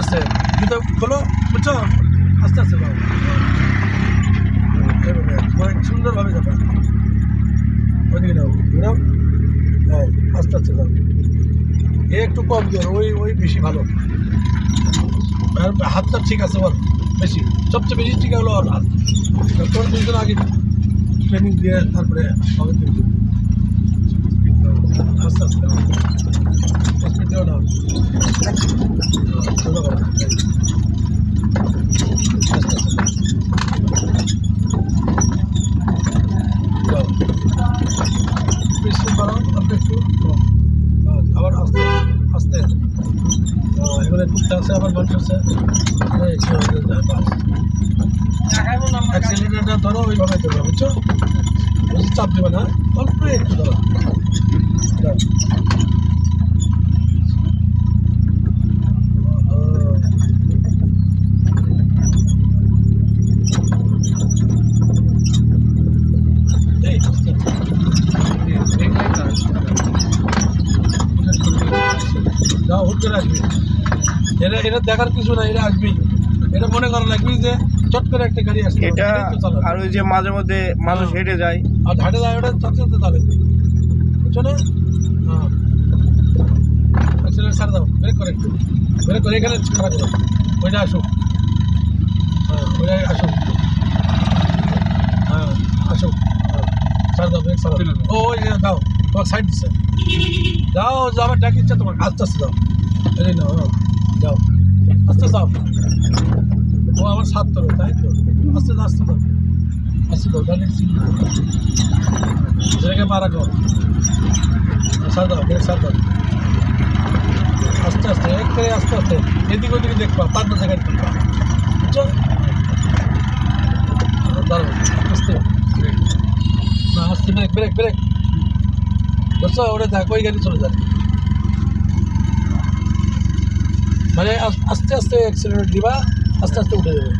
আস্তে জুতো খোলো, বুঝছো? আস্তে আস্তে যাও, এইভাবে অনেক সুন্দরভাবে যাবে। ওইদিকে যাও, ঘুরাও, যাও আস্তে আস্তে যাও। এ একটু কম জোর, ওই ওই বেশি ভালো। আর হাতটা ঠিক আছে বল, বেশি সবচেয়ে বেশি ঠিক হলো ওর হাত। তোর দুজন আগে ট্রেনিং দিয়ে তারপরে হবে কিন্তু আস্তে আস্তে স্পিড দিও না, ছোটো করো, আস্তে আস্তে যাও, স্পিড করো, আপনি একটু আবার আস্তে আস্তে। এবারে টুকটা আছে, আবার মানুষ আছে, অ্যাক্সিলেটারটা ধরো, ওইভাবে ধরো, বুঝছো? বেশি চাপ দেবে না, অল্প একটু ধরো। যাও, হুট করে আসবি, এটা এটা দেখার কিছু না, এটা আসবি, এটা মনে করা লাগবি যে চট করে একটা গাড়ি আসবে এটা। আর ওই যে মাঝে মধ্যে মানুষ হেঁটে যায়, আর ঘাটে যায়, ওটা চাপতে চাপতে চালাবি, বুঝছো না? হ্যাঁ, অ্যাক্সিলেটার ছাড় দাও, ব্রেক করে একটু, ব্রেক করে এখানে খারাপ করো, ওইটা আসুক, হ্যাঁ ওইটা আসুক, হ্যাঁ আসুক, হ্যাঁ ছাড় দাও, ব্রেক ছাড় দাও, ওই দাও, তোমার সাইড দিচ্ছে, যাও যাও, ডাক ইচ্ছা তোমার, আস্তে আস্তে যাও, এই নাও, যাও আস্তে যাও। ও আমার সাত ধরো, তাই তো, আস্তে যাও, আস্তে যাও, আস্তে যাও, গাড়ির জায়গায় মারা কর, ছাড় দাও, ব্রেক ছাড় দাও, আস্তে আস্তে এক করে আস্তে আস্তে, এদিকে ওদিকে দেখবা, তার না জায়গায় দেখবা, বুঝছো? দাঁড়াও, আস্তে না, আস্তে ব্রেক ব্রেক ব্রেক, বুঝছো? ওটা দেখো, ওই গাড়ি চলে যায়, মানে আস্তে আস্তে অ্যাক্সিলেটার দিবা, আস্তে আস্তে উঠে যাবে,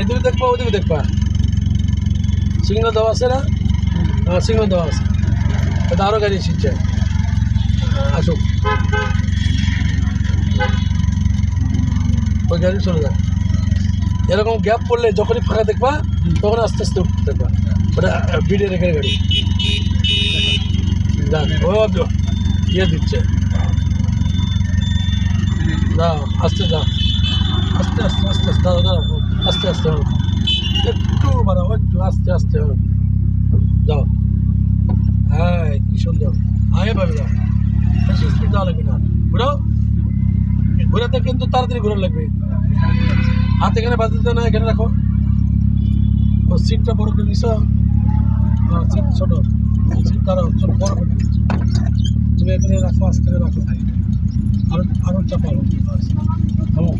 এদিকে দেখবা ওদিকে দেখবা, সিগন্যাল দেওয়া আছে না? সিগন্যাল দেওয়া আছে, এটা আরও গাড়ি শিখছে, আসুক, ওই গাড়ি চলে যায়। এরকম গ্যাপ পড়লে যখনই ফাঁকা দেখবা তখন আস্তে আস্তে উঠতে দেখবা, ওটা বিডে রেখে গাড়ি যান, ও ইয়ে দিচ্ছে, যাও আস্তে যাও, আস্তে আস্তে আস্তে আস্তে দাও দাও, আস্তে আস্তে হোক, একটু বাড়াও, একটু আস্তে আস্তে হোক, যাও, হ্যাঁ কি সুন্দর, আগে ভাবে যাও, বেশি স্পিড দেওয়া লাগবে না, ঘুরাও, ঘুরাতে কিন্তু তাড়াতাড়ি ঘুরে লাগবে, হাত এখানে বাঁধতে না, এখানে রাখো, ও সিটটা বড় করে নিছো, সিট ছোটো, সিট দাঁড়াও, ছোটো বড় করে নিচ্ছ, তুমি এখানে রাখো, আস্তে করে রাখো, আরো আরো চাপালো, থামো।